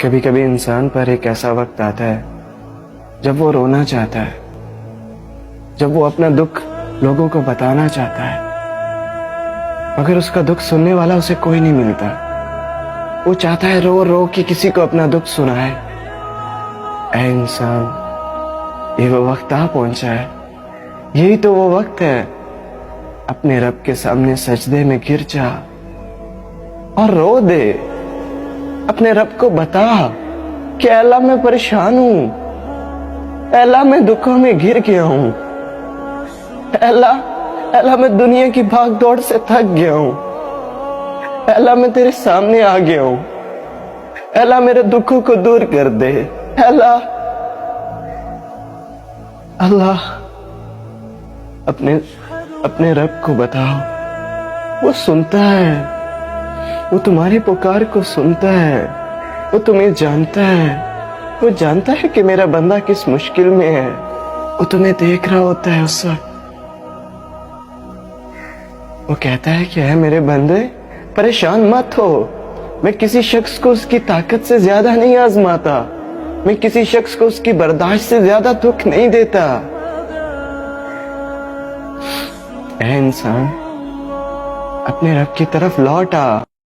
کبھی کبھی انسان پر ایک ایسا وقت آتا ہے جب وہ رونا چاہتا ہے، جب وہ اپنا دکھ لوگوں کو بتانا چاہتا ہے، مگر اس کا دکھ سننے والا اسے کوئی نہیں ملتا۔ وہ چاہتا ہے رو رو کے کسی کو اپنا دکھ سنائے۔ اے انسان، یہ وہ وقت آ پہنچا ہے، یہی تو وہ وقت ہے۔ اپنے رب کے سامنے سجدے میں گر جا اور رو دے، اپنے رب کو بتا کہ اے اللہ میں پریشان ہوں، اے اللہ میں دکھوں میں گر گیا ہوں، اے اللہ میں دنیا کی بھاگ دوڑ سے تھک گیا ہوں، اے اللہ میں تیرے سامنے آ گیا ہوں، اے اللہ میرے دکھوں کو دور کر دے۔ اے اللہ اپنے رب کو بتاؤ، وہ سنتا ہے، وہ تمہاری پکار کو سنتا ہے، وہ تمہیں جانتا ہے، وہ جانتا ہے کہ میرا بندہ کس مشکل میں ہے، وہ تمہیں دیکھ رہا ہوتا ہے اس وقت۔ وہ کہتا ہے کہ اے میرے بندے، پریشان مت ہو، میں کسی شخص کو اس کی طاقت سے زیادہ نہیں آزماتا، میں کسی شخص کو اس کی برداشت سے زیادہ دکھ نہیں دیتا۔ اے انسان، اپنے رب کی طرف لوٹ آ۔